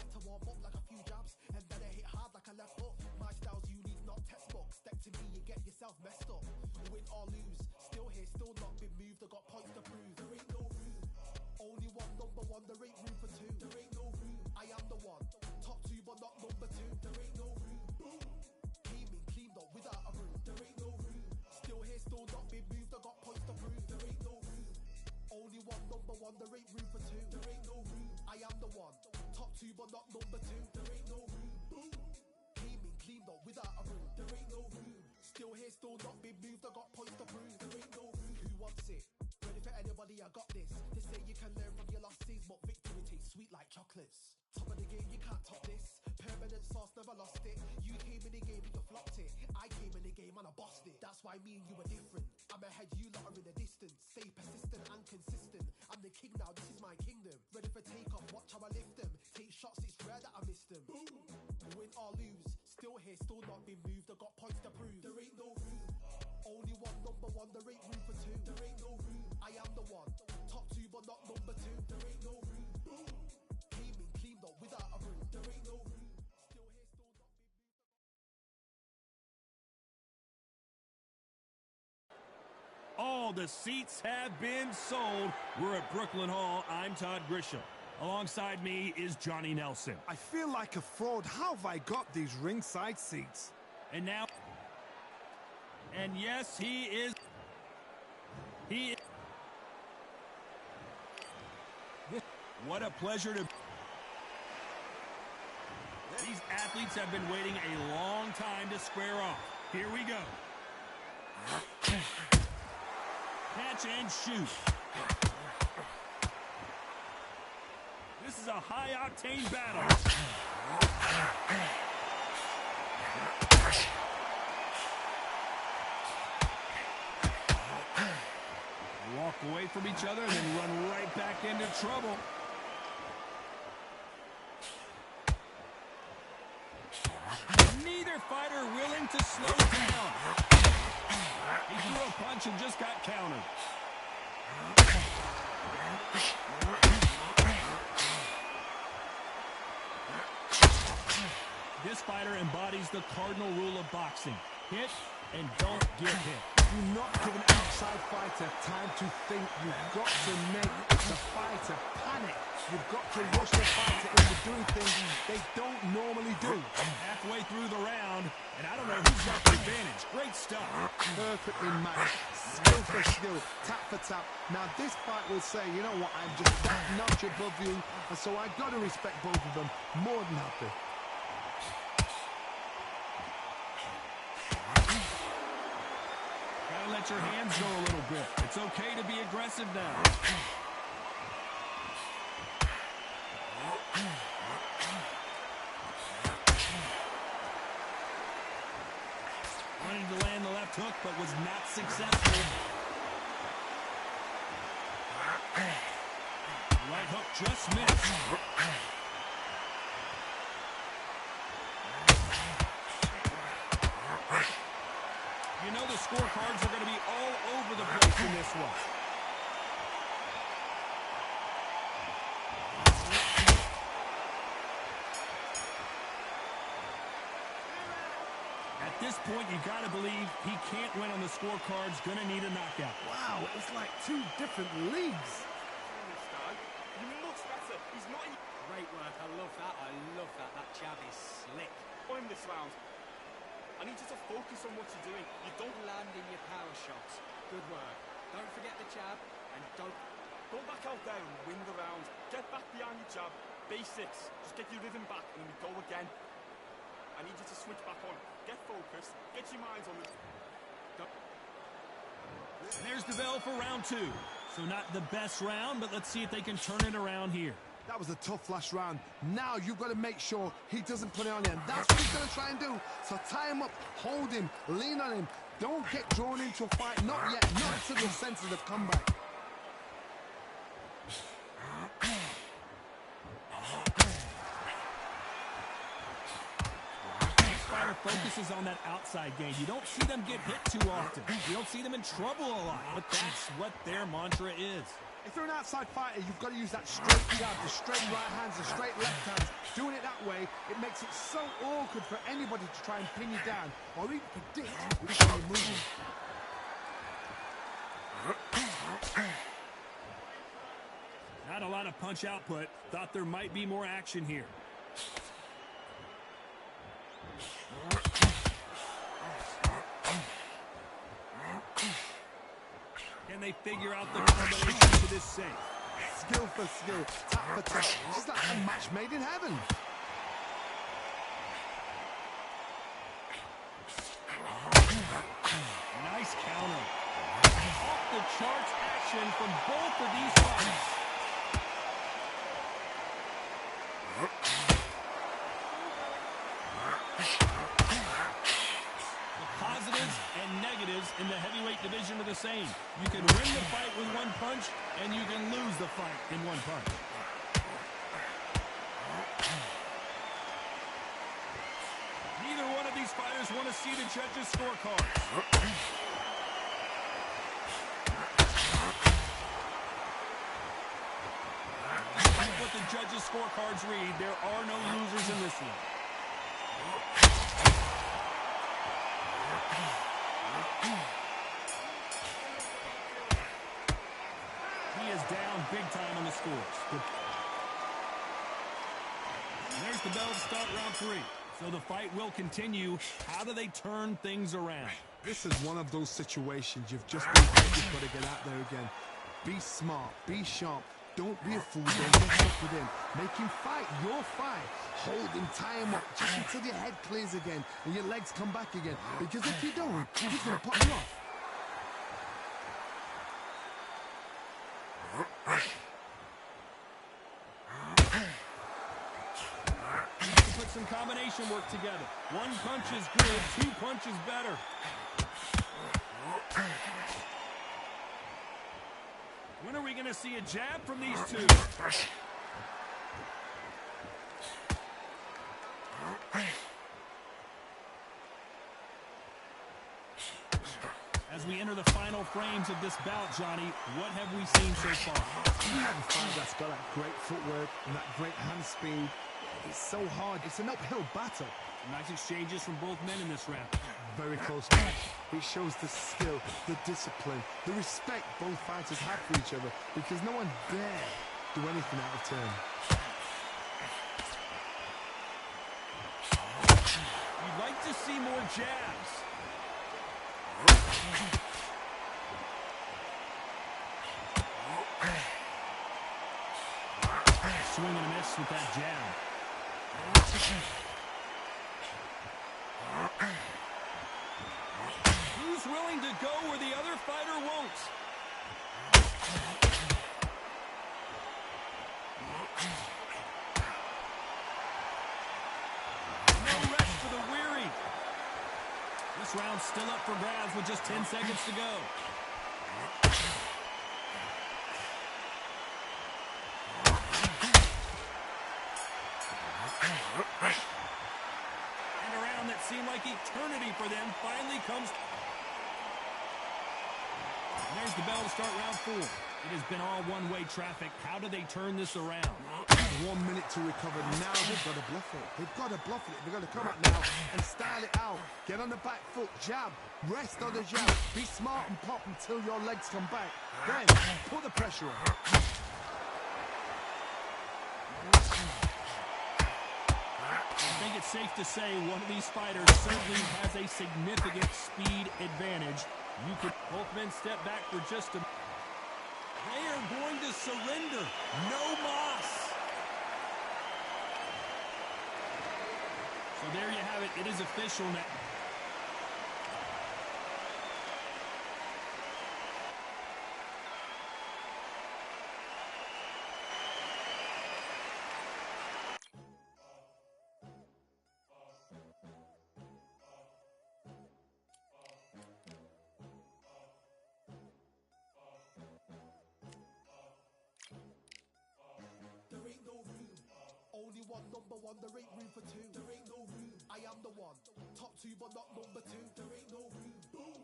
like to warm up like a few jabs, and then I hit hard like a left hook. My style's unique, not textbook. Step to me, you get yourself messed up. Win or lose, still here, still not been moved. I got points to prove. There ain't no room. Only one, number one. There ain't room for two. There ain't no room. I am the one. Top two, but not number two. There ain't no room. Boom. Came in, cleaned up without a broom. There ain't no room. Still here, still not been moved. I got points to prove. There ain't no room. Only one, number one. There ain't room for two. There ain't no room. I am the one. Top two, but not number two. There ain't no room. Boom. Came in, cleaned up without a broom. There ain't no room. Still here, still not been moved. I got points to prove. There ain't no room. Who wants it? Ready for anybody? I got this. They say you can learn from your losses, but victory tastes sweet like chocolates. Top of the game, you can't top this. Permanent sauce, never lost it. You came in the game and you flopped it. I came in the game and I bossed it. That's why me and you are different. I'm ahead, you lot are in the distance. Stay persistent and consistent. I'm the king now, this is my kingdom. Ready for takeoff, watch how I lift them. Take shots, it's rare that I miss them. Boom. Win or lose, still here, still not been moved. I got points to prove. There ain't no room. Only one, number one. There ain't room for two. There ain't no room. I am the one. Top two, but not number two. There ain't no room. Boom. Came in, cleaned up without a broom. There ain't no room. Still here, still not been moved. All the seats have been sold. We're at Brooklyn Hall. I'm Todd Grisham. Alongside me is Johnny Nelson. I feel like a fraud. How have I got these ringside seats? And now... And yes, he is... What a pleasure to... These athletes have been waiting a long time to square off. Here we go. Catch and shoot. This is a high-octane battle. Walk away from each other and then run right back into trouble. Neither fighter willing to slow down. He threw a punch and just got countered. This fighter embodies the cardinal rule of boxing. Hit and don't get hit. Do not give an outside fighter time to think. You've got to make the fighter panic. You've got to rush the fighter into doing things they don't normally do. Halfway through the round, and I don't know who's got the advantage. Great stuff. Perfectly matched. Skill for skill, tap for tap. Now this fight will say, you know what, I'm just that notch above you, and so I've got to respect both of them. More than happy. Gotta let your hands go a little bit. It's okay to be aggressive now. Wanted to land the left hook, but was not successful. Right hook just missed. You know the scorecards are going to be all over the place in this one. At this point, you got to believe he can't win on the scorecards. Going to need a knockout. Wow, it's like two different leagues. He's not in... Great work. I love that. I love that. That jab is slick. In this round, I need you to focus on what you're doing. You don't Land in your power shots. Good work. Don't forget the jab, and don't back out there and win the round. Get back behind your jab. Basics. Just get your rhythm back, and then we go again. I need you to switch back on. Get focused. Get your minds on this. And there's the bell for round two. So not the best round, but let's see if they can turn it around here. That was a tough last round. Now you've got to make sure he doesn't put it on you. And that's what he's going to try and do. So tie him up, hold him, lean on him. Don't get drawn into a fight. Not yet. Not to the senses of comeback. This fighter focuses on that outside game. You don't see them get hit too often. You don't see them in trouble a lot. But that's what their mantra is. If you're an outside fighter, you've got to use that straight jab, the straight right hands, the straight left hands. Doing it that way, it makes it so awkward for anybody to try and pin you down or even predict which way you're moving. Not a lot of punch output. Thought there might be more action here. Can they figure out the combination to this save? Skill for skill, tap for tap. It's like a match made in heaven. Nice counter. Off the charts action from both of these fighters. The positives and negatives in the heavyweight division are the same. You can win the fight with one punch, and you can lose the fight in one punch. Neither one of these fighters want to see the judges' scorecards. Despite what the judges' scorecards read, there are no losers in this one. He is down big time on the scores. And there's the bell to start round 3. So the fight will continue. How do they turn things around? This is one of those situations you've just been told you've got to get out there again. Be smart, be sharp. Don't be a fool, don't get stuck with him. Make him fight your fight. Hold him, tie him up, just until your head clears again and your legs come back again. Because if you don't, he's going to pop you off. Put some combination work together. One punch is good, 2 punches better. When are we going to see a jab from these two? As we enter the final frames of this bout, Johnny, what have we seen so far? You have a fight that's got that great footwork and that great hand speed. It's so hard. It's an uphill battle. Nice exchanges from both men in this round. Very close match. It shows the skill, the discipline, the respect both fighters have for each other because no one dare do anything out of turn. You'd like to see more jabs. Swing and a miss with that jab. Who's willing to go where the other fighter won't? No rest for the weary. This round's still up for grabs with just 10 seconds to go. And a round that seemed like eternity for them finally comes. And there's the bell to start round 4. It has been all one-way traffic. How do they turn this around? 1 minute to recover. Now they've got to bluff it. They've got to bluff it. They've got to come out now and style it out. Get on the back foot, jab, rest on the jab. Be smart and pop until your legs come back. Then put the pressure on. I think it's safe to say one of these fighters certainly has a significant speed advantage. You could both men step back for just a. They are going to surrender. No mas. So there you have it. It is official now. One, there ain't room for 2. There ain't no room. I am the one. Top 2, but not number 2. There ain't no room. Boom.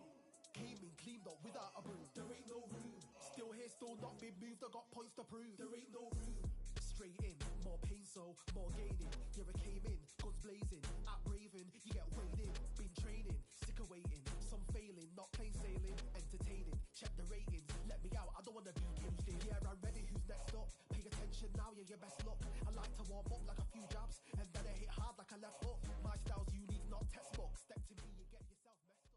Came in, cleaned up without a broom. There ain't no room. Still here, still not been moved. I got points to prove. There ain't no room. Straight in, more pain, so more gaining. Here I came in, guns blazing. At Raven, you get weighed in. Been training, sick of waiting. Some failing, not plain sailing. Entertaining, check the ratings. Let me out, I don't wanna be caged in. Yeah, I'm ready, who's next up? Pay attention now, yeah, your best luck. I like to warm up like a few jabs, and then I hit hard like a left hook. My style's unique, not textbook. Step to me, you get yourself messed up.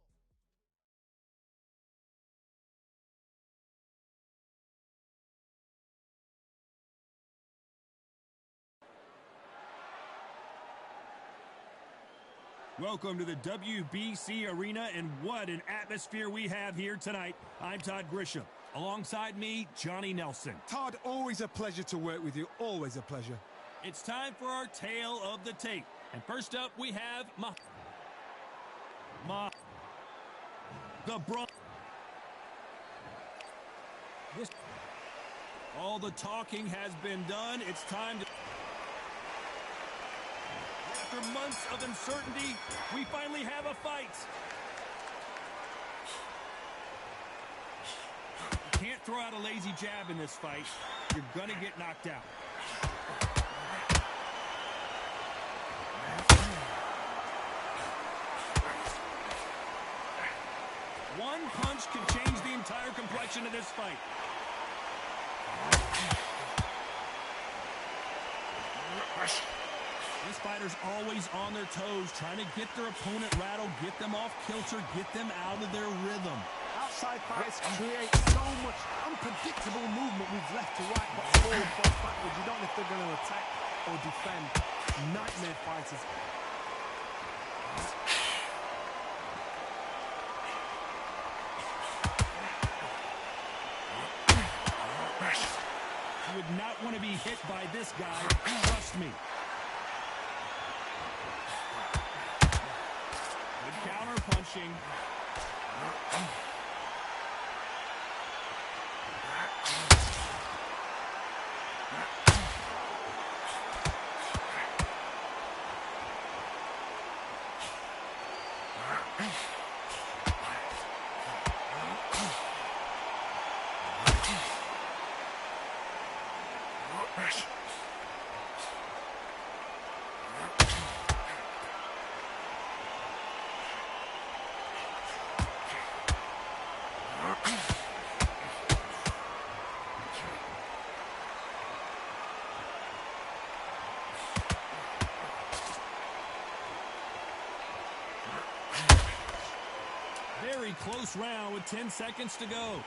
Welcome to the WBC Arena, and what an atmosphere we have here tonight. I'm Todd Grisham. Alongside me, Johnny Nelson. Todd, always a pleasure to work with you. Always a pleasure. It's time for our tale of the tape. And first up, we have All the talking has been done. It's time to... After months of uncertainty, we finally have a fight. You can't throw out a lazy jab in this fight. You're gonna get knocked out. One punch can change the entire complexion of this fight. This fighter's always on their toes, trying to get their opponent rattled, get them off kilter, get them out of their rhythm. Outside fighters create so much unpredictable movement with left to right, but forward, backwards. You don't know if they're going to attack or defend. Nightmare fighters. You would not want to be hit by this guy, trust me. Good counter punching. Very close round with 10 seconds to go.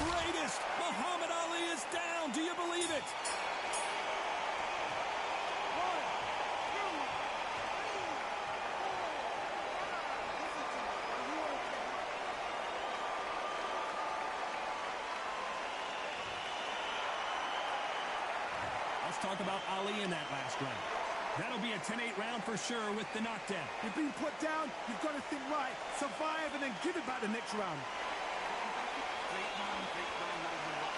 Greatest! Muhammad Ali is down. Do you believe it? Let's talk about Ali in that last round. That'll be a 10-8 round for sure with the knockdown. You've been put down, you've got to think right, survive, and then give it back the next round. Great man, no relax.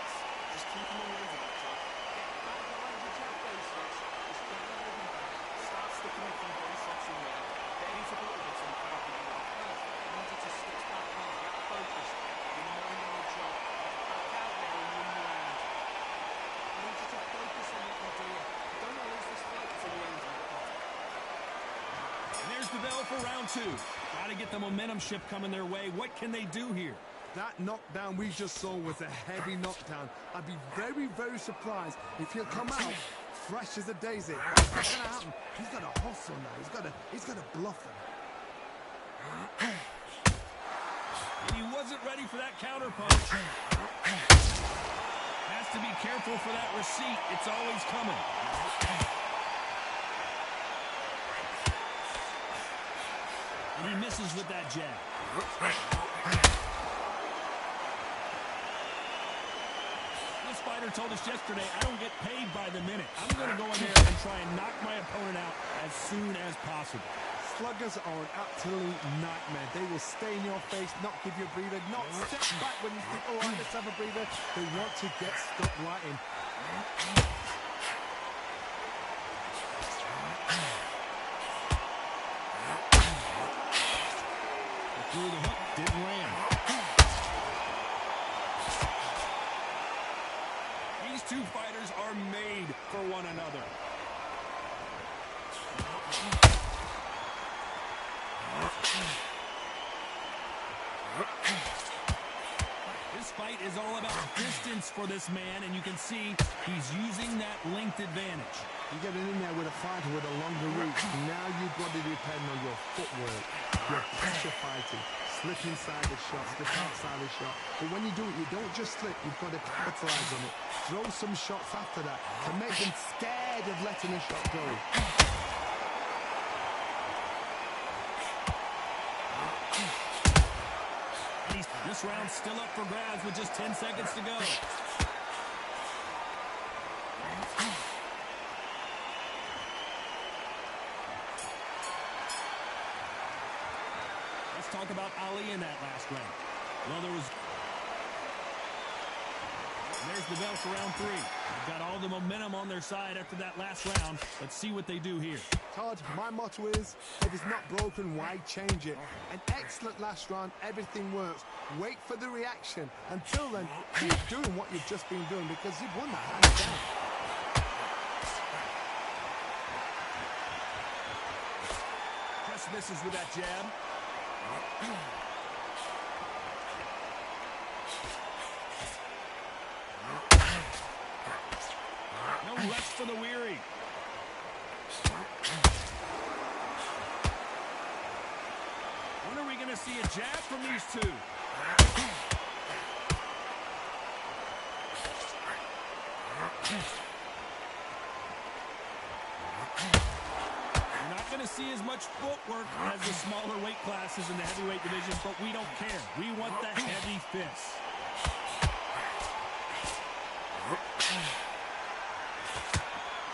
Just keep him away from that track. Get back behind your jab basics. Just get the rhythm back. Start sticking with your base shots in there. Get into the bits and power you like. I want you to switch back on, get focused. You know you're on the job. Get back out there and win the round. I need you to focus on what you're doing. Don't lose this fight to the end. And there's the bell for round two. Got to get the momentum shift coming their way. What can they do here? That knockdown we just saw was a heavy knockdown. I'd be very, very surprised if he'll come out fresh as a daisy. What's going to happen? He's got to hustle now. He's got to bluff him. He wasn't ready for that counter punch. Has to be careful for that receipt. It's always coming. And he misses with that jab. This fighter told us yesterday, I don't get paid by the minute. I'm going to go in there and try and knock my opponent out as soon as possible. Sluggers are an absolute nightmare. They will stay in your face, not give you a breather, not step back when you think, all right, let's have a breather. They want to get stuck right in. Through the hook, didn't land. These two fighters are made for one another. This fight is all about distance for this man, and you can see he's using that length advantage. You're getting in there with a fighter with a longer reach. Now you've got to depend on your footwork, your pressure fighting, slip inside the shot, slip outside the shot. But when you do it, you don't just slip, you've got to capitalize on it. Throw some shots after that to make them scared of letting a shot go. This round's still up for grabs with just 10 seconds to go. Let's talk about Ali in that last round. Well, there's the bell for round 3. They've got all the momentum on their side after that last round. Let's see what they do here. Todd, my motto is, if it's not broken, why change it? An excellent last round, everything works. Wait for the reaction. Until then, keep doing what you've just been doing because you've won that hands down. Just misses with that jab. No rest for the weary. When are we going to see a jab from these two? You're not going to see as much footwork as the smaller weight classes in the heavyweight division, but we don't care. We want the heavy fists.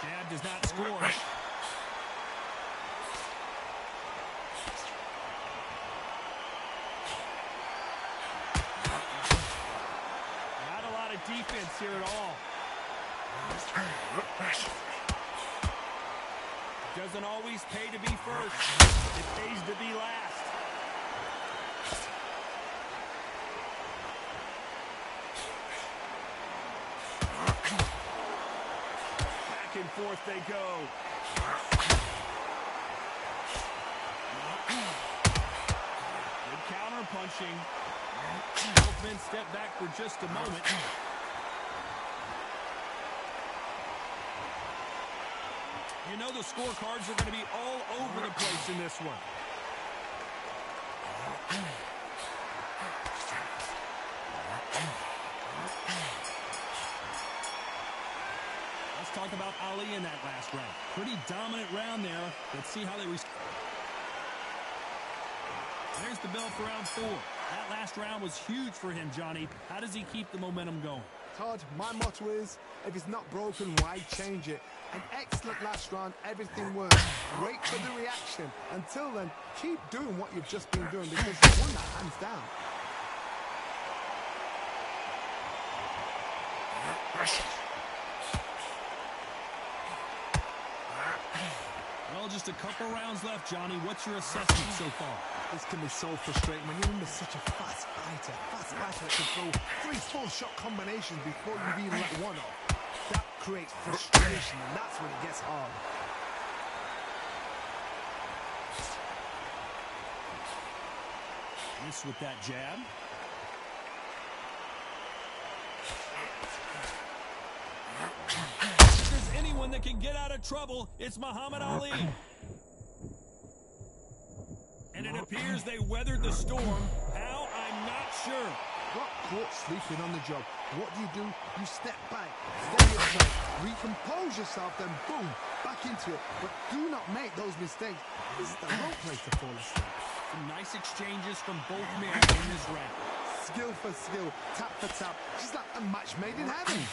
Jab does not score. Not a lot of defense here at all. Doesn't always pay to be first. It pays to be last. Back and forth they go. Good counter punching. Both men step back for just a moment. You know the scorecards are going to be all over the place in this one. Let's talk about Ali in that last round. Pretty dominant round there. Let's see how they respond. There's the bell for round 4. That last round was huge for him, Johnny. How does he keep the momentum going? Todd, my motto is, if it's not broken, why change it? An excellent last round, everything works. Wait for the reaction. Until then, keep doing what you've just been doing because you've won that hands down. Well, just a couple rounds left, Johnny. What's your assessment so far? This can be so frustrating when you're under such a fast fighter that can throw 3-4 shot combinations before you've even let one off. That creates frustration, and that's when it gets hard. Miss with that jab. If there's anyone that can get out of trouble, it's Muhammad Ali. And it appears they weathered the storm. How? I'm not sure. Got caught sleeping on the job. What do? You step back, steady yourself, recompose yourself, then boom, back into it. But do not make those mistakes. This is the wrong place to fall asleep. Some nice exchanges from both men in this round. Skill for skill, tap for tap. Just like a match made in heaven.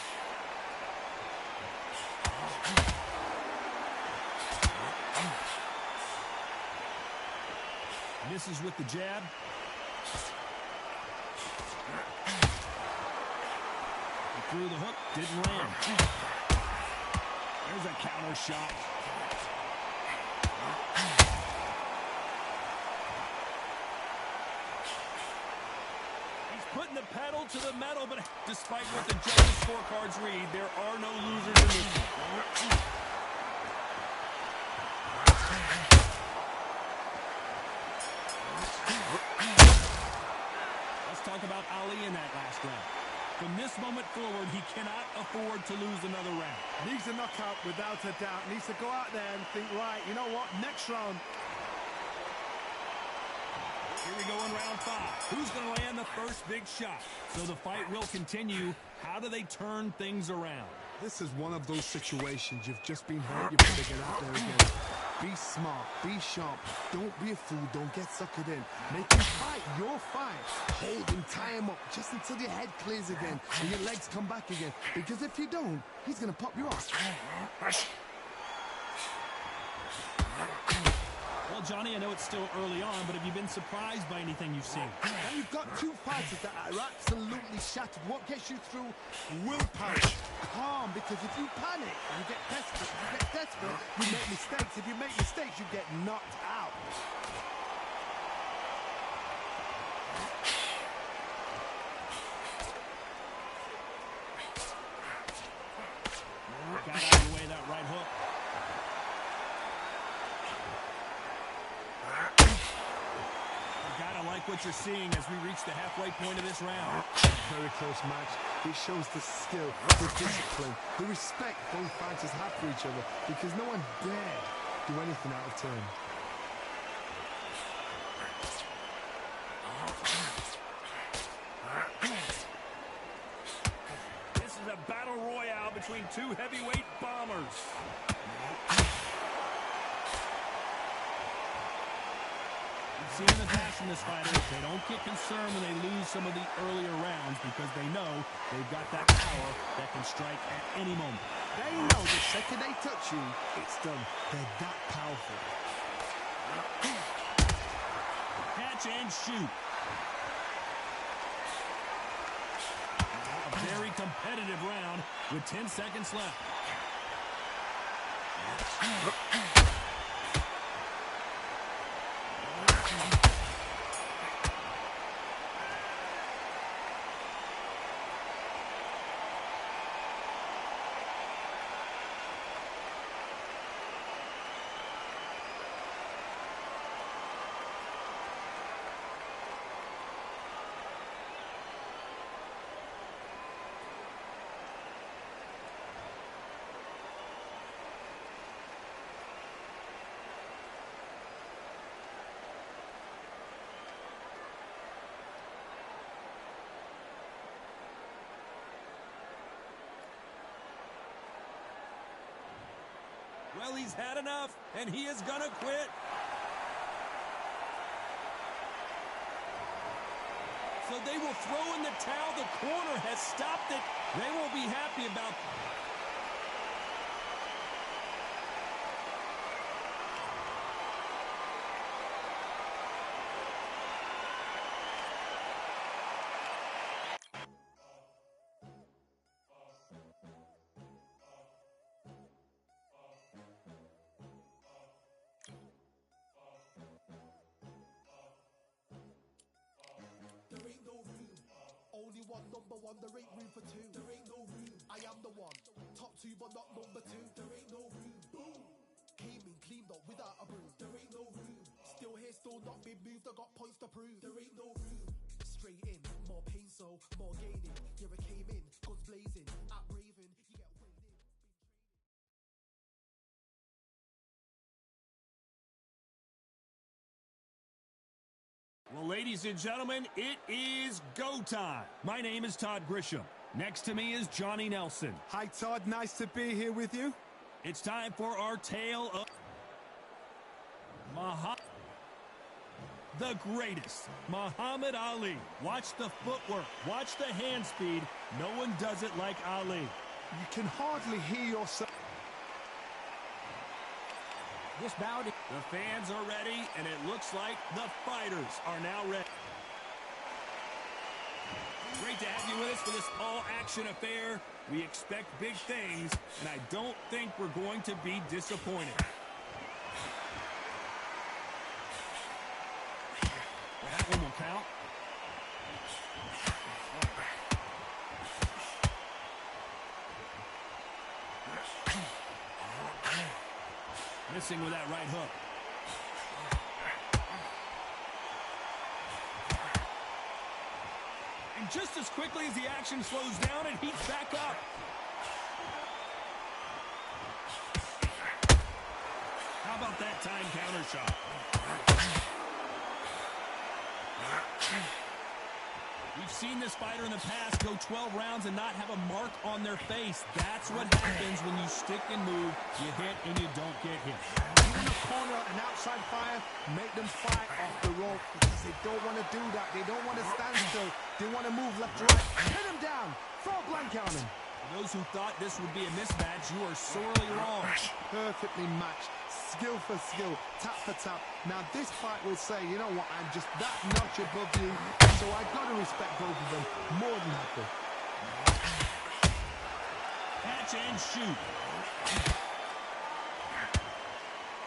Misses with the jab. He threw the hook, didn't land. There's a counter shot. He's put putting the pedal to the metal, but despite what the judges' scorecards read, there are no losers in this one. Let's talk about Ali in that last round. From this moment forward, he cannot afford to lose another round. Needs a knockout without a doubt. Needs to go out there and think, right, you know what, next round. Here we go in round 5. Who's going to land the first big shot? So the fight will continue. How do they turn things around? This is one of those situations. You've just been hurt. You've got to get out there again. Be smart. Be sharp. Don't be a fool. Don't get suckered in. Make him fight your fight. Hold him. Tie him up just until your head clears again and your legs come back again. Because if you don't, he's going to pop you off. Well, Johnny, I know it's still early on, but have you been surprised by anything you've seen? And you've got two fighters that are absolutely shattered. What gets you through? Willpower. Calm, because if you panic, you get desperate. If you get desperate, you make mistakes. If you make mistakes, you get knocked out. Got out of the way that right hook. Gotta like what you're seeing as we reach the halfway point of this round. Very close match. It shows the skill, the discipline, the respect both fighters have for each other, because no one dared do anything out of turn. This is a battle royale between two heavyweight bombers. Seen in the past from this fighter, they don't get concerned when they lose some of the earlier rounds because they know they've got that power that can strike at any moment. They know the second they touch you, it's done. They're that powerful. Catch and shoot. A very competitive round with 10 seconds left. Well, he's had enough, and he is gonna quit. So they will throw in the towel. The corner has stopped it. They won't be happy about it. Number one, there ain't room for two. There ain't no room. I am the one. Top two, but not number two. There ain't no room. Boom. Came in, cleaned up without a broom. There ain't no room. Still here, still not been moved. I got points to prove. There ain't no room. Straight in, more pain, so more gaining. Yeah, I came in, guns blazing. At Raven, you get weighed in. Well, ladies and gentlemen, it is go time. My name is Todd Grisham. Next to me is Johnny Nelson. Hi, Todd. Nice to be here with you. It's time for our tale of the greatest, Muhammad Ali. Watch the footwork. Watch the hand speed. No one does it like Ali. You can hardly hear yourself. This bout, the fans are ready, and it looks like the fighters are now ready. Great to have you with us for this all-action affair. We expect big things, and I don't think we're going to be disappointed. That one will count. Missing with that right hook. And just as quickly as the action slows down, it heats back up. How about that time counter shot? We've seen this fighter in the past go 12 rounds and not have a mark on their face. That's what happens when you stick and move. You hit and you don't get hit. In the corner, an outside fire, make them fight off the rope because they don't want to do that. They don't want to stand still. They want to move left to right. Pin them down. Throw a blanket on him. For those who thought this would be a mismatch, you are sorely wrong. Perfectly matched. Skill for skill, tap for tap. Now this fight will say, you know what, I'm just that notch above you, so I got to respect both of them. More than happy. Catch and shoot.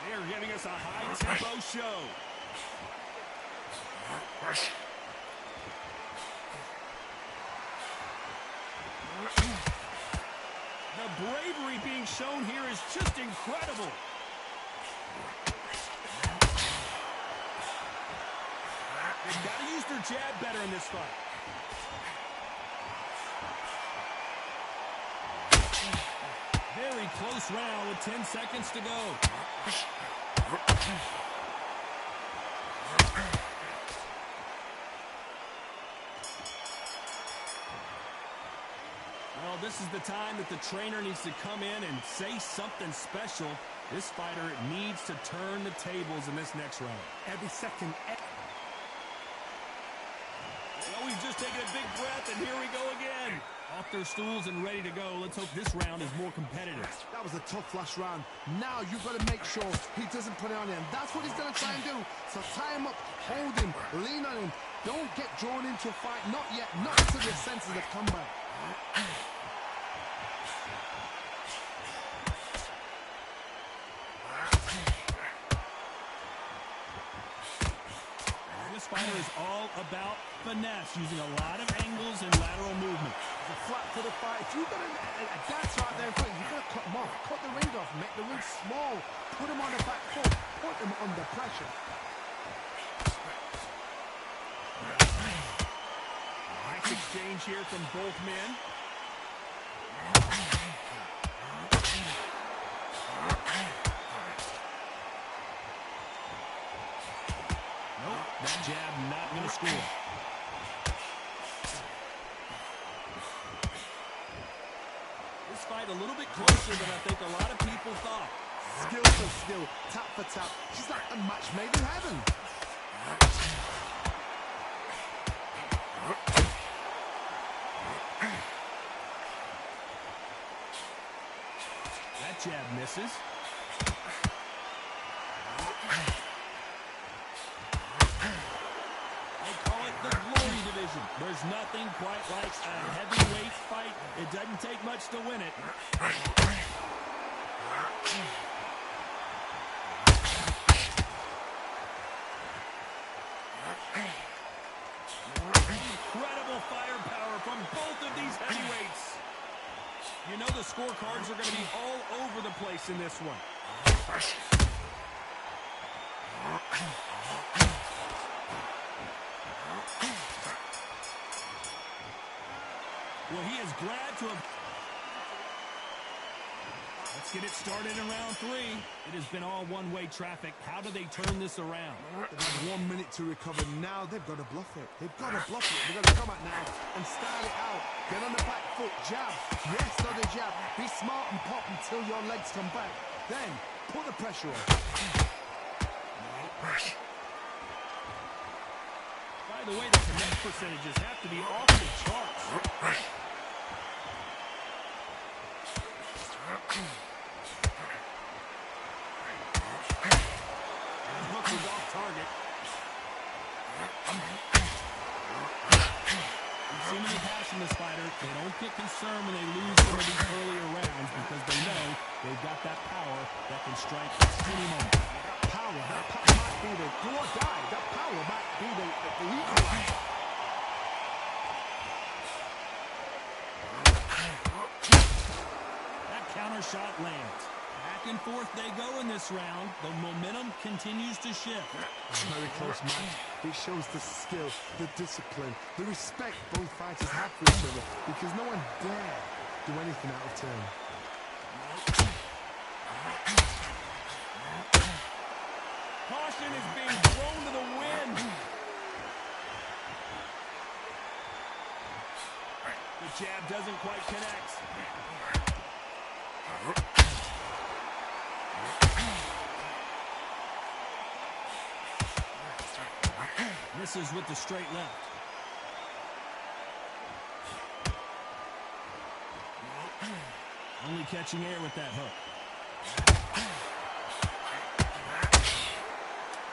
They are giving us a high-tempo show. The bravery being shown here is just incredible. They've got to use their jab better in this fight. Very close round with 10 seconds to go. Well, this is the time that the trainer needs to come in and say something special. This fighter needs to turn the tables in this next round. Every second. Well, we've just taken a big breath, and here we go again. Off their stools and ready to go. Let's hope this round is more competitive. That was a tough last round. Now you've got to make sure he doesn't put it on him. That's what he's going to try and do. So tie him up, hold him, lean on him. Don't get drawn into a fight. Not yet. Not until your senses have come back. This fighter is all about finesse, using a lot of angles and lateral movement. It's a flat-footed fight. If you've got a dancer out there in front, you've got to cut him off. Cut the ring off. Make the ring small. Put him on the back foot. Put him under pressure. Nice exchange here from both men. Nope, that jab not going to score. This fight a little bit closer than I think a lot of people thought. Skill for skill, tap for tap. She's like a match made in heaven. That jab misses. They call it the glory division. There's nothing quite like a heavyweight fight. It doesn't take much to win it. Incredible firepower from both of these heavyweights. You know the scorecards are going to be all over the place in this one. Well, he is glad to have... Let's get it started in round 3. It has been all one-way traffic. How do they turn this around? They've had 1 minute to recover. Now they've got to bluff it. They've got to bluff it. They've got to come out now and style it out. Get on the back foot. Jab. Yes, another jab. Be smart and pop until your legs come back. Then put the pressure on. By the way, the connect percentages have to be off the charts. That hook was off target. We've seen in the past from this fighter, they don't get concerned when they lose some of these earlier rounds because they know they've got that power that can strike at any moment. That power might be the do or die. That power might be the equalizer. That counter shot lands. Back and forth they go in this round. The momentum continues to shift. Very close match. It shows the skill, the discipline, the respect both fighters have for each other, because no one dare do anything out of turn. Caution is being thrown to the wind. The jab doesn't quite connect. Misses with the straight left. Only catching air with that hook.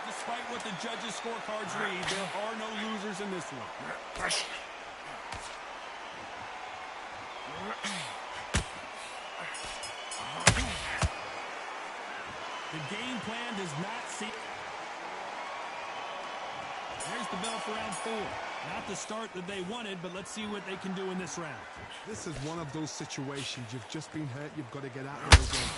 Despite what the judges' scorecards read, there are no losers in this one. The game plan does not seem... There's the bell for round 4. Not the start that they wanted, but let's see what they can do in this round. This is one of those situations. You've just been hurt. You've got to get out there again.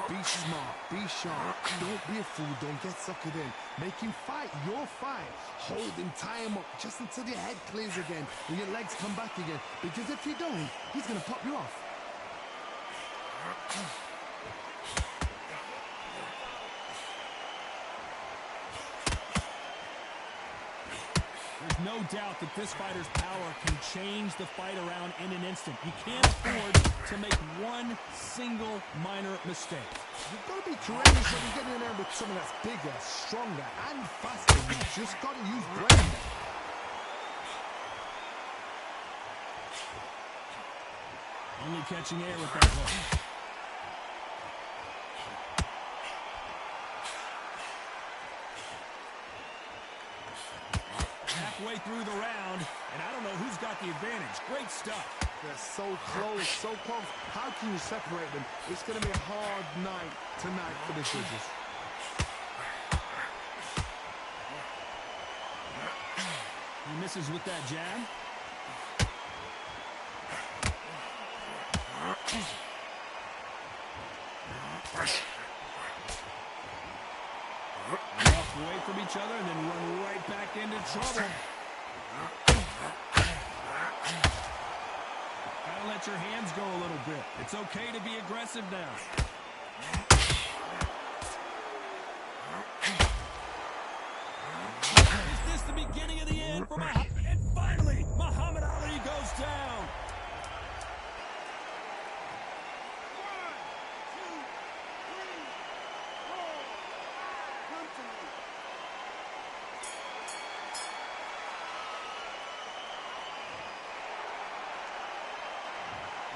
Be smart. Be sharp. Don't be a fool. Don't get suckered in. Make him fight your fight. Hold him. Tie him up just until your head clears again and your legs come back again. Because if you don't, he's going to pop you off. There's no doubt that this fighter's power can change the fight around in an instant. You can't afford to make one single minor mistake. You've got to be courageous when you get in there with someone that's bigger, stronger, and faster. You've just got to use brain. Only catching air with that hook. Halfway through the round, and I don't know who's got the advantage. Great stuff. They're so close, so close. How can you separate them? It's going to be a hard night tonight for the judges. He misses with that jab. Walk away from each other and then run right back into trouble. Gotta let your hands go a little bit. It's okay to be aggressive now. Is this the beginning of the end for Muhammad? And finally, Muhammad Ali goes down.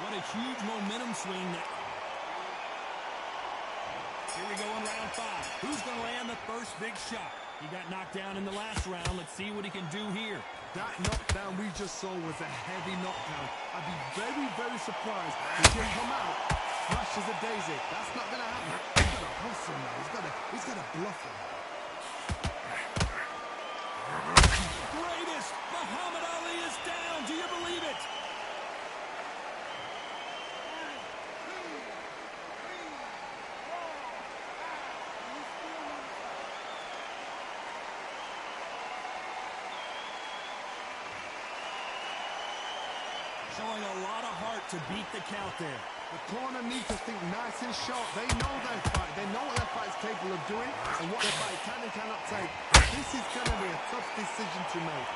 What a huge momentum swing. Here we go in round 5. Who's going to land the first big shot? He got knocked down in the last round. Let's see what he can do here. That knockdown we just saw was a heavy knockdown. I'd be very, very surprised if he come out fresh as a daisy. That's not going to happen. He's got to hustle now. He's got to bluff him. Greatest! Muhammad Ali is down. Do you believe it? Showing a lot of heart to beat the count there. The corner needs to think nice and sharp. They know their fight. They know what their fight's capable of doing and what their fight can and cannot take. This is going to be a tough decision to make.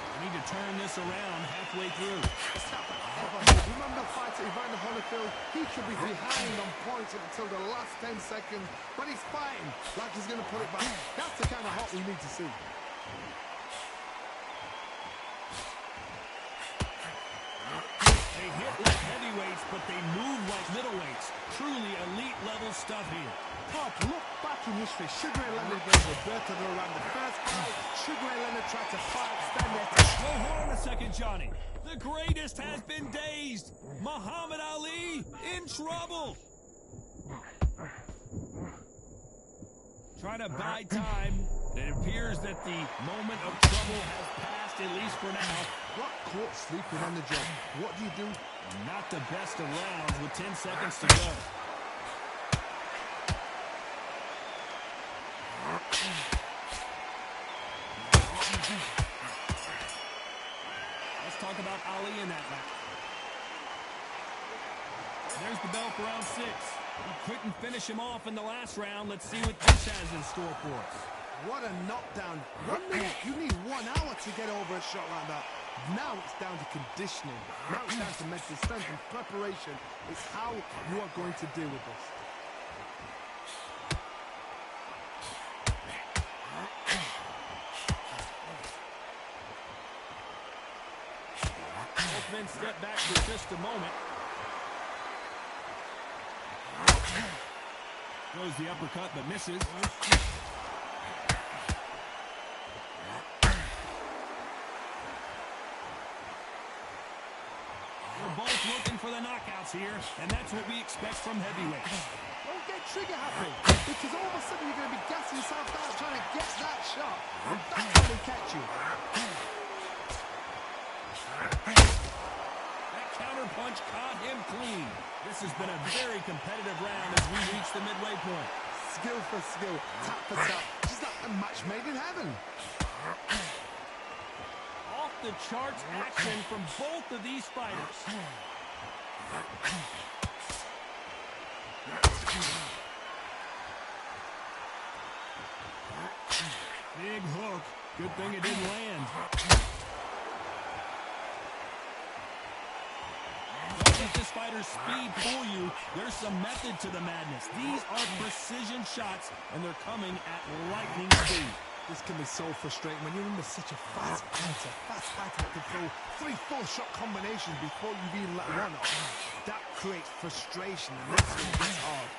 We need to turn this around halfway through. Remember the fighter Evander Holyfield? He should be behind on points until the last 10 seconds, but he's fighting like he's going to put it back. That's the kind of hot we need to see. They hit like heavyweights, but they move like middleweights. Truly elite level stuff here. Pop, look back in history. Sugar Ray Leonard against Roberto Duran. The first fight, Sugar Ray Leonard tried to fight, stand there. Well, hold on a second, Johnny. The greatest has been dazed. Muhammad Ali in trouble. Trying to buy time It appears that the moment of trouble has passed, at least for now. Got caught sleeping on the job. What do you do? Not the best of rounds with 10 seconds to go. Let's talk about Ali in that match. There's the bell for round 6. He couldn't finish him off in the last round. Let's see what this has in store for us. What a knockdown. 1 minute. You need 1 hour to get over a shot like that. Now it's down to conditioning. Now it's down to mental strength and preparation. It's how you are going to deal with this. Both men step back for just a moment. Throws the uppercut but misses. We're both looking for the knockouts here, and that's what we expect from heavyweights. Don't get trigger happy, because all of a sudden you're going to be gassing yourself down trying to get that shot. And that's how they catch you. That counter punch caught him clean. This has been a very competitive round as we reach the midway point. Skill for skill, tap for tap. Just like a match made in heaven. Off the charts action from both of these fighters. Big hook. Good thing it didn't land. Don't let this fighter's speed fool you. There's some method to the madness. These are precision shots, and they're coming at lightning speed. This can be so frustrating when you're under such a fast counter. Fast fighter can throw 3 full-shot combinations before you've even let one off. That creates frustration and makes it hard.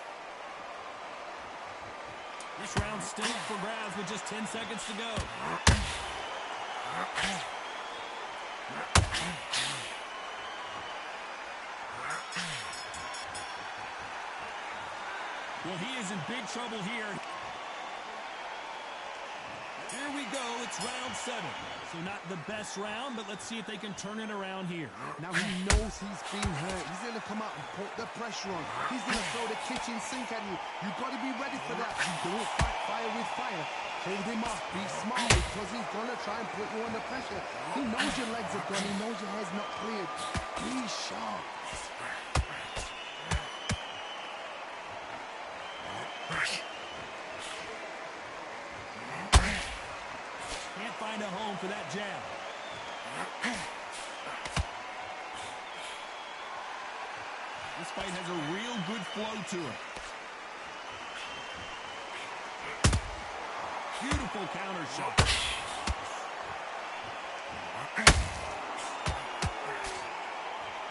This round's still up for grabs with just 10 seconds to go. Well, he is in big trouble here. Here we go, it's round 7. So not the best round, but let's see if they can turn it around here. Now he knows he's been hurt. He's going to come out and put the pressure on. He's going to throw the kitchen sink at you. You've got to be ready for that. Don't fight fire with fire. Hold him off. Be smart because he's going to try and put you under pressure. He knows your legs are gone. He knows your head's not cleared. Be sharp. Can't find a home for that jab. This fight has a real good flow to it. Beautiful counter shot.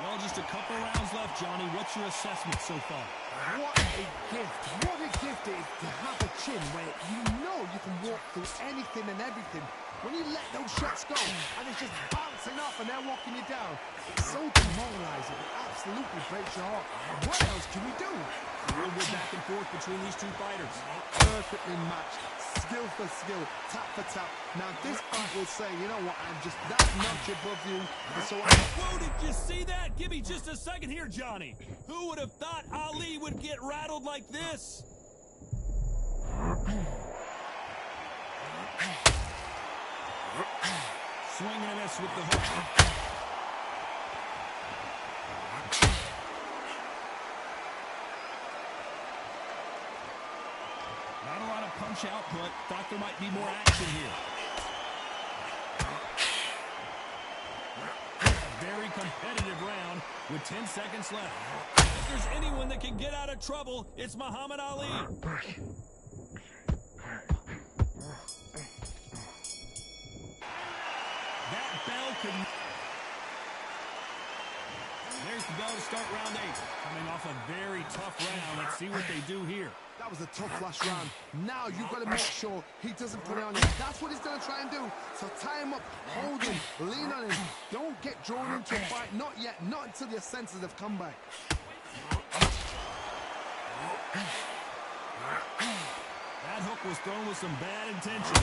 Well, just a couple rounds left, Johnny. What's your assessment so far? What a gift. What a gift it is to have a chin where you know you can walk through anything and everything. When you let those shots go and it's just bouncing off and they're walking you down, it's so demoralizing. It absolutely breaks your heart. What else can you do? Real good back and forth between these two fighters. Perfectly matched. Skill for skill, tap for tap. Now this fight will say, you know what, I'm just that notch above you. And so Whoa, did you see that? Give me just a second here, Johnny. Who would have thought Ali would get rattled like this? Swing and a miss with the hook. Not a lot of punch output. Thought there might be more action here. Very competitive round with 10 seconds left. If there's anyone that can get out of trouble, it's Muhammad Ali. That bell could... There's the bell to start round 8. Coming off a very tough round. Let's see what they do here. that was a tough last round. Now you've got to make sure he doesn't put it on you. That's what he's going to try and do. So tie him up, hold him, lean on him. Don't get drawn into a fight. Not yet. Not until your senses have come back. That hook was thrown with some bad intention.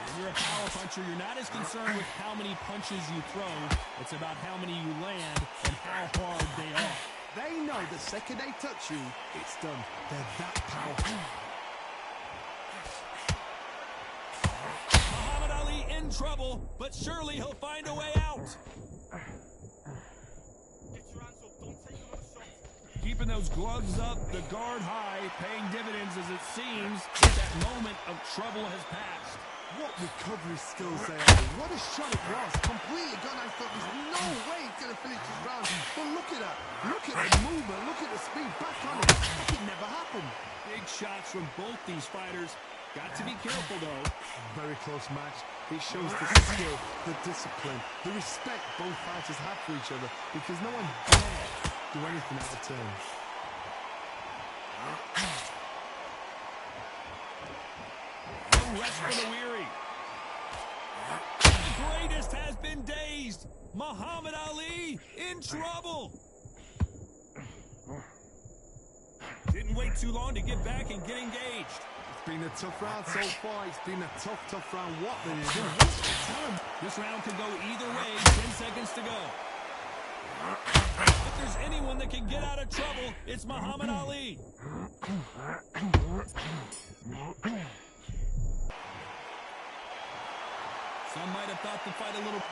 When you're a power puncher, you're not as concerned with how many punches you throw. It's about how many you land and how hard they are. They know the second they touch you, it's done. They're that powerful. Muhammad Ali in trouble, but surely he'll find a way out. Get your hands up, don't take another shot. Keeping those gloves up, the guard high, paying dividends as it seems that that moment of trouble has passed. What recovery skills they have. What a shot it was. Completely gone. I thought there's no way he's going to finish this round. But look at that. Look at the movement. Look at the speed. Back on it. Like it never happened. Big shots from both these fighters. Got to be careful, though. Very close match. It shows the skill, the discipline, the respect both fighters have for each other because no one dare do anything out of turn. No rest for the weary. The greatest has been dazed. Muhammad Ali in trouble. Didn't wait too long to get back and get engaged. It's been a tough round so far. It's been a tough round. What they do? This round could go either way. 10 seconds to go. If there's anyone that can get out of trouble, it's Muhammad Ali. Some might have thought the fight a little...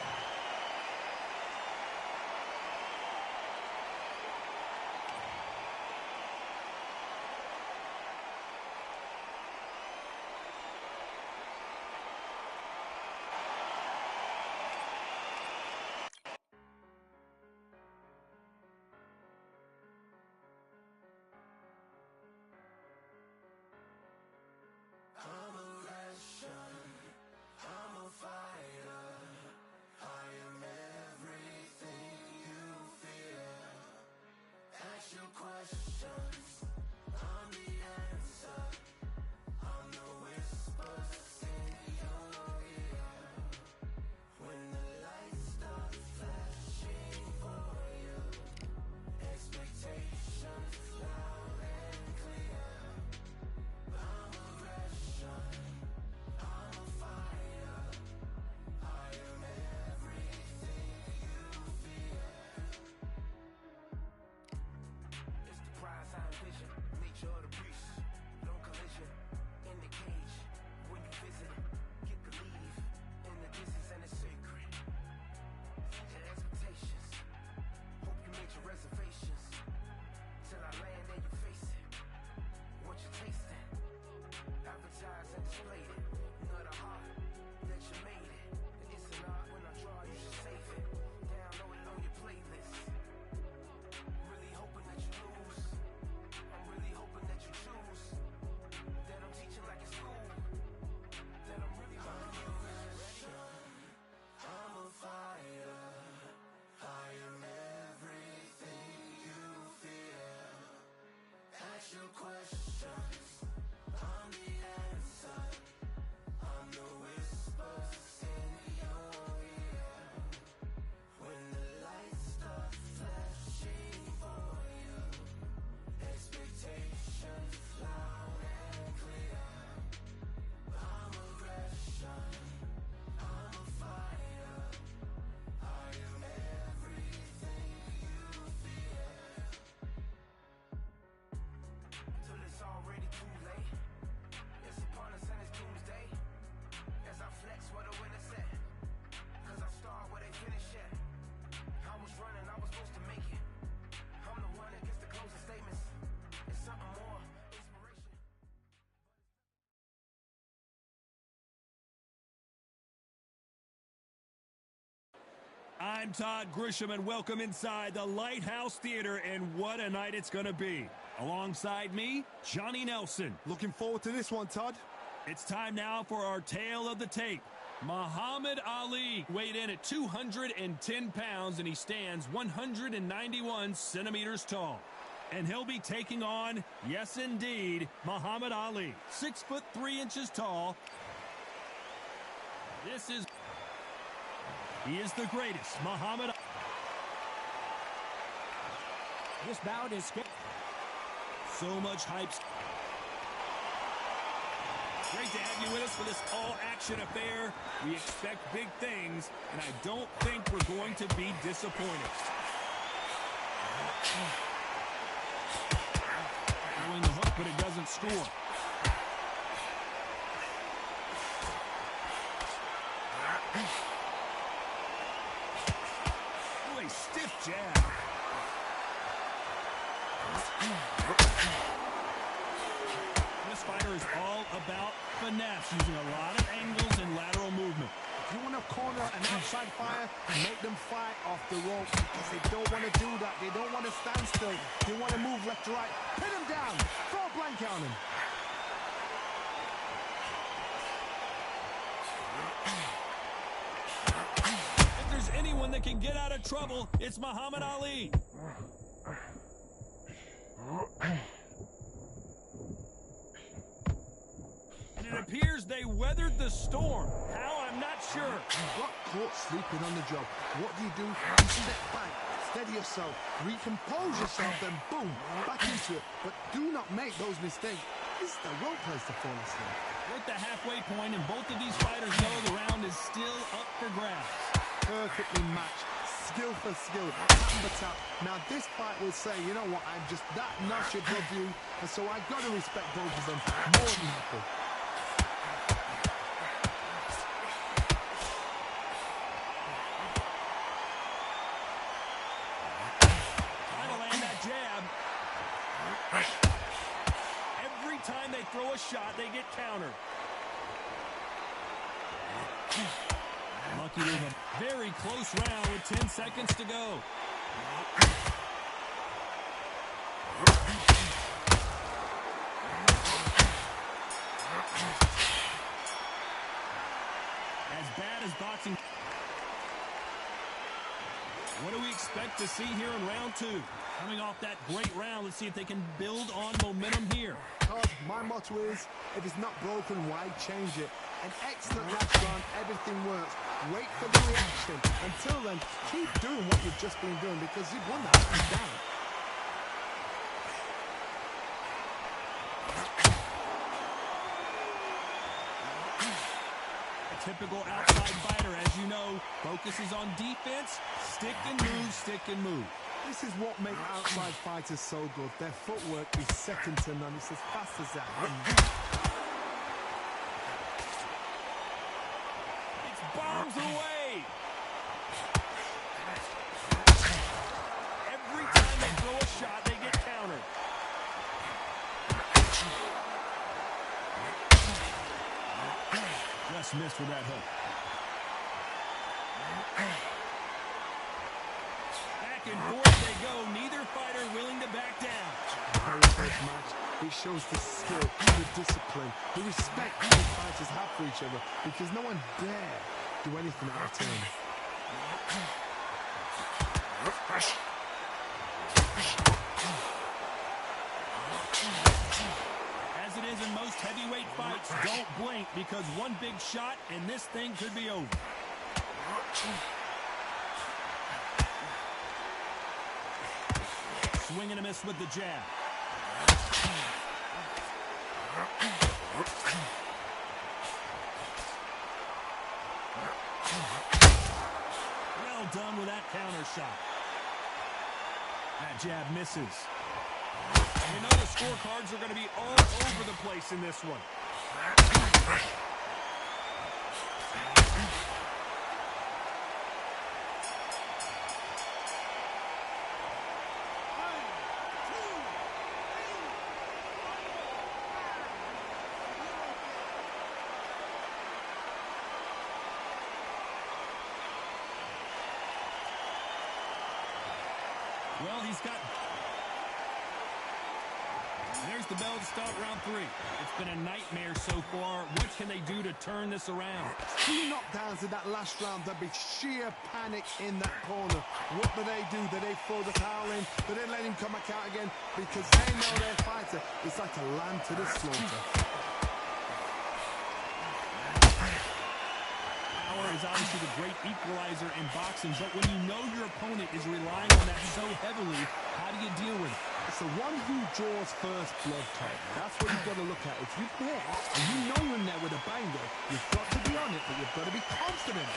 I'm Todd Grisham, and welcome inside the Lighthouse Theater, and what a night it's going to be. Alongside me, Johnny Nelson. Looking forward to this one, Todd. It's time now for our tale of the tape. Muhammad Ali weighed in at 210 pounds, and he stands 191 centimeters tall. And he'll be taking on, yes indeed, Muhammad Ali, 6'3" tall. This is... He is the greatest, Muhammad. This bout is So much hype. Great to have you with us for this all-action affair. We expect big things, and I don't think we're going to be disappointed. Throwing the hook, but it doesn't score. Oh, a stiff jab. This fighter is all about finesse, using a lot of angles and lateral movement. If you want to corner an outside fighter, make them fight off the rope, because they don't want to do that. They don't want to stand still. They want to move left to right. Pin him down. Throw a blanket on him. If there's anyone that can get out of trouble, it's Muhammad Ali. And it appears they weathered the storm. How? I'm not sure. Got caught sleeping on the job. What do? You step back, steady yourself, recompose yourself, then boom, back into it. But do not make those mistakes. This is the wrong place to fall asleep. We're at the halfway point, and both of these fighters know the round is still up for grabs. Perfectly matched, skill for skill, tap for tap. Now this fight will say, you know what, I'm just that notch above you, and so I got to respect both of them more than happy. Trying to land that jab. Every time they throw a shot, they get countered. Lucky to have a very close round with 10 seconds to go. As bad as boxing. What do we expect to see here in round two? Coming off that great round, let's see if they can build on momentum here. Todd, my motto is, if it's not broken, why change it? An excellent last round, everything works. Wait for the reaction. Until then, keep doing what you've just been doing, because you've won that hands down. A typical outside fighter, as you know, focuses on defense, stick and move, stick and move. This is what makes outside fighters so good. Their footwork is second to none. It's as fast as that. It's bombs away. Every time they throw a shot, they get countered. Just missed with that hook. Back and forth they go. Neither fighter willing to back down. Very first match, it shows the skill, the discipline, the respect these fighters have for each other, because no one dare do anything out of turn. As it is in most heavyweight fights, don't blink, because one big shot and this thing could be over. Swing and a miss with the jab. Well done with that counter shot. That jab misses. You know the scorecards are going to be all over the place in this one. Well, he's got... There's the bell to start round three. It's been a nightmare so far. What can they do to turn this around? 2 knockdowns in that last round. There'll be sheer panic in that corner. What do? Do they throw the towel in? Do they let him come back out again? Because they know their fighter is like a lamb to the slaughter. Now power is obviously the great equalizer in boxing, but when you know your opponent is relying on that so heavily, how do you deal with it? It's the one who draws first blood type. That's what you've got to look at. If you hit and you know you're in there with a banger, you've got to be on it, but you've got to be confident.